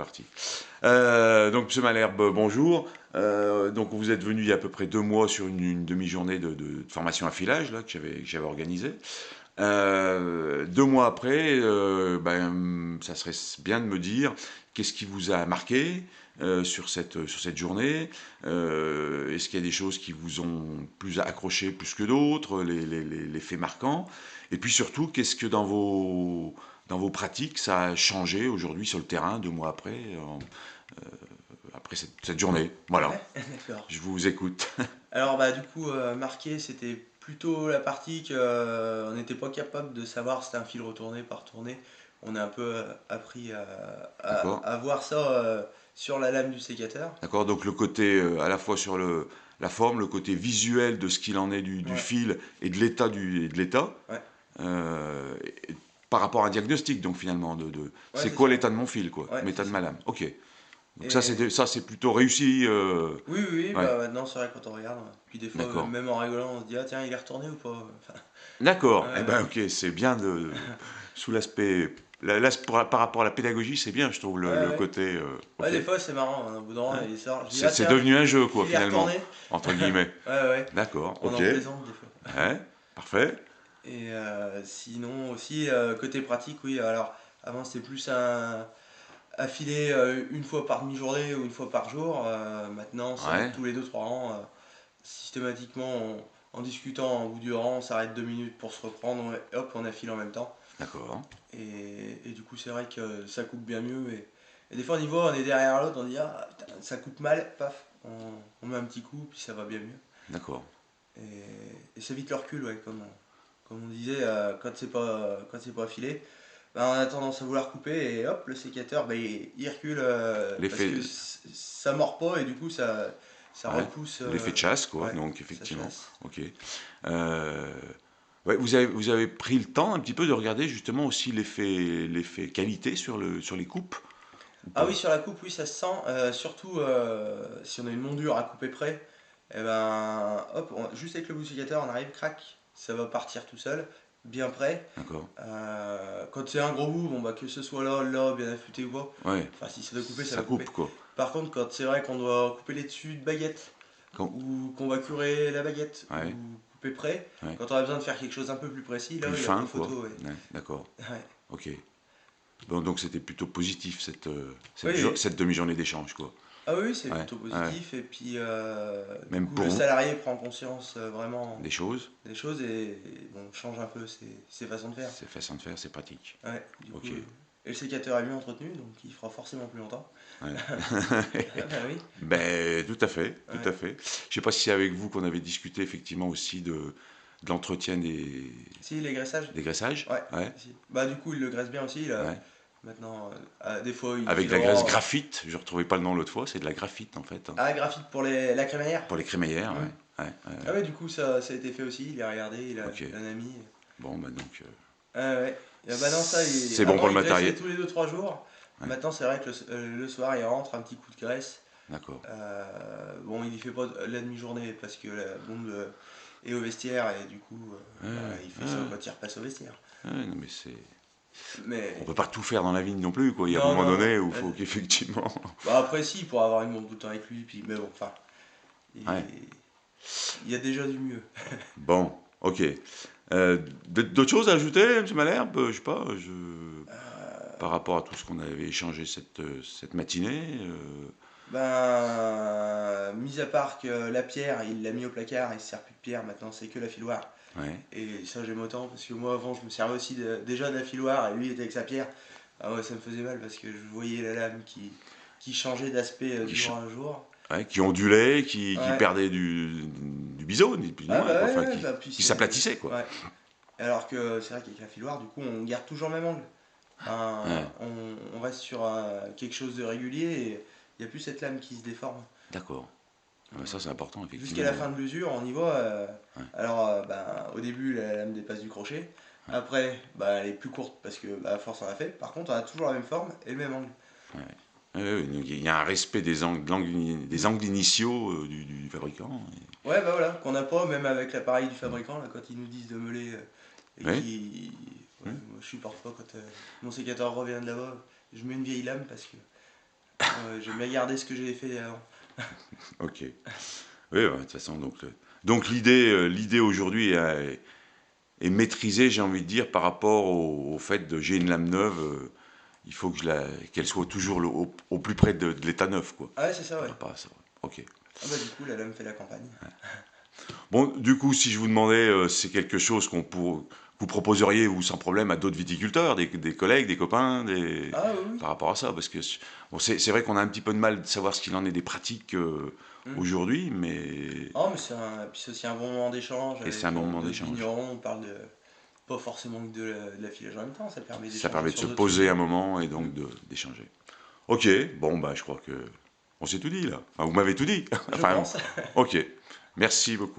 Parti. Donc, Monsieur Malherbe, bonjour. Donc, vous êtes venu il y a à peu près 2 mois sur une demi-journée de formation à filage là, que j'avais organisée. 2 mois après, ça serait bien de me dire qu'est-ce qui vous a marqué sur cette journée. Est-ce qu'il y a des choses qui vous ont plus accroché plus que d'autres, les faits marquants. Et puis surtout, qu'est-ce que dans vos pratiques, ça a changé aujourd'hui sur le terrain 2 mois après, après cette journée. Voilà, Ouais, d'accord. je vous écoute. Alors bah du coup, marqué, c'était plutôt la partie que on n'était pas capable de savoir si c'était un fil retourné, pas retourné. On a un peu appris D'accord. à voir ça sur la lame du sécateur. D'accord, donc le côté à la fois sur la forme, le côté visuel de ce qu'il en est du Ouais, fil et de l'état de l'état, ouais, et par rapport à un diagnostic, donc finalement, ouais, c'est c'est quoi ça. l'état de mon fil, quoi, Ouais, l'état c'est de ça. ma lame. Ok. Donc Et ça c'est plutôt réussi. oui, oui, oui, Ouais, bah maintenant c'est vrai quand on regarde. Puis des fois, d'accord. même en rigolant, on se dit ah tiens, il est retourné ou pas? Enfin, D'accord. Eh ouais, ben ok, c'est bien sous l'aspect par rapport à la pédagogie, c'est bien, je trouve ouais, le ouais. côté. Ouais, Ok. des fois c'est marrant, hein, au bout d'un moment, Ouais. il sort, je dis ah C'est tiens, devenu un jeu, le quoi, fil est finalement, retourné. entre guillemets. Ouais, ouais, D'accord. on Ok. en plaisante des fois. Ouais. Parfait. Et sinon aussi, côté pratique, oui, alors avant c'était plus à filer une fois par demi-journée ou une fois par jour. Maintenant c'est Ouais. tous les 2 3 ans, systématiquement en discutant au bout du rang, on s'arrête 2 minutes pour se reprendre, hop, on affile en même temps. D'accord. Et du coup c'est vrai que ça coupe bien mieux. Et des fois on y voit, on est derrière l'autre, on dit ah putain, ça coupe mal, paf, on met un petit coup, puis ça va bien mieux. D'accord. Et ça évite le recul, ouais, comme on disait, quand c'est pas affilé, bah, on a tendance à vouloir couper et hop, le sécateur, bah, il recule parce L'effet. que ça mord pas et du coup ça Ouais. repousse, L'effet de chasse, quoi. ouais, Donc ça effectivement. chasse. Ok. Euh, ouais, vous avez pris le temps un petit peu de regarder justement aussi l'effet qualité sur les coupes ou Ah oui, pas. sur la coupe, oui, ça se sent, surtout si on a une mondure à couper près, et ben hop, juste avec le bout du sécateur, on arrive, crac, ça va partir tout seul, bien près. D'accord. Quand c'est un gros bout, bon, bah, que ce soit là, là, bien affûté ou pas, Ouais. enfin si ça doit couper, ça Ça va coupe, couper. quoi. Par contre, quand c'est vrai qu'on doit couper les dessus de baguette, Quand... ou qu'on va curer la baguette, ou Ouais. couper près, Ouais. quand on a besoin de faire quelque chose un peu plus précis, là, Plus il n'y a pas fin, quoi. photo, ouais. Ouais. D'accord. Ouais. Ok. Bon, donc c'était plutôt positif Oui, oui. cette demi-journée d'échange, quoi. Ah oui, c'est Ouais. plutôt Ouais. positif, et puis du Même coup, pour le vous, salarié prend conscience vraiment des choses. des choses et bon, change un peu ses façons de faire. C'est façon de faire, c'est pratique. Ouais, du coup, Ok. et le sécateur est mieux entretenu, donc il fera forcément plus longtemps. Ouais. Ah bah oui, Ben, tout à fait, tout ouais. à fait. Je sais pas si c'est avec vous qu'on avait discuté effectivement aussi de l'entretien Si, les graissages. des graissages. Ouais, Ouais, si. Bah du coup, il le graisse bien aussi. Là. ouais. Maintenant, des fois, il Avec de la graisse filera. graphite, je retrouvais pas le nom l'autre fois, c'est de la graphite en fait, hein. Ah, graphite pour la crémaillère. Pour les crémaillères, Hmm. ouais. Ouais, ouais, Ah ouais. ouais, du coup, ça a été fait aussi. Il a regardé, Ok. il en a mis. Bon, bah donc, Ah ouais. Et bah non, ça, c'est bon avant, pour le il graissait matériel. tous les 2 3 jours. Ouais, Maintenant, c'est vrai que le soir, il rentre un petit coup de graisse. d'accord. Bon, il y fait pas la demi-journée parce que la bombe est au vestiaire et du coup, Ouais, bah, il fait ça ouais, quand il repasse au vestiaire. ouais, non mais c'est. On Mais peut pas tout faire dans la vie non plus, quoi. Il y a un non, moment non. donné où il faut qu'effectivement. Bah après, si, pour avoir une bombe tout le temps avec lui, puis mais bon, enfin, Ouais. il il y a déjà du mieux. Bon, ok. D'autres choses à ajouter, M. Malherbe? Je sais pas, par rapport à tout ce qu'on avait échangé cette matinée. Ben, mis à part que la pierre, il l'a mis au placard, il se sert plus de pierre, maintenant c'est que la filoire. Ouais. Et ça, j'aime autant parce que moi, avant, je me servais aussi déjà de la filoire et lui il était avec sa pierre. Ah ouais, ça me faisait mal parce que je voyais la lame qui changeait d'aspect Qui, du jour à jour. ouais, qui ondulait, qui Ouais. perdait du biseau, ni plus ni Ah moins, bah quoi. ouais, Enfin, ouais, bah puis qui c'est. s'aplatissait, quoi. Ouais. Alors que c'est vrai qu'avec la filoire, du coup, on garde toujours le même angle. Ouais. On reste sur quelque chose de régulier et il n'y a plus cette lame qui se déforme. D'accord. Ah, bah, ça, c'est important, Jusqu'à effectivement. la fin de l'usure, on y voit. Ouais. Alors, ben, au début, la lame dépasse du crochet. Ouais. Après, bah, elle est plus courte parce que bah, à force on a fait. Par contre, on a toujours la même forme et le même angle. Ouais. Ouais, ouais, donc il y a un respect des Mm. angles initiaux du fabricant. Ouais, bah voilà, qu'on n'a pas, même avec l'appareil du fabricant, là, quand ils nous disent de meuler et Oui. qui. Ouais, Hum. moi je supporte pas quand mon sécateur revient de là-bas. Je mets une vieille lame parce que J'aime bien garder ce que j'ai fait avant. Ok. Oui, ouais, de toute façon, donc l'idée aujourd'hui est maîtrisée, j'ai envie de dire, par rapport au fait de j'ai une lame neuve, il faut que qu'elle soit toujours au plus près de l'état neuf, quoi, Ah ouais, c'est ça, par ouais. rapport à ça. Ok. Ah bah du coup, la lame fait la campagne. Bon, du coup, si je vous demandais, c'est quelque chose que vous proposeriez, vous, sans problème, à d'autres viticulteurs, des collègues, des copains, Ah oui, oui. par rapport à ça, parce que bon, c'est vrai qu'on a un petit peu de mal de savoir ce qu'il en est des pratiques Hmm. aujourd'hui, mais Oh, mais puis c'est aussi un bon moment d'échange et c'est un avec bon moment d'autres d'échange. vignerons. On parle pas forcément que de l'affilage en même temps, ça permet Ça d'échanger permet de sur se d'autres poser un sujets. moment et Hmm. donc d'échanger. Ok, bon, bah, je crois que on s'est tout dit là. Enfin, vous m'avez tout dit. Je Enfin, pense. ok. Merci beaucoup.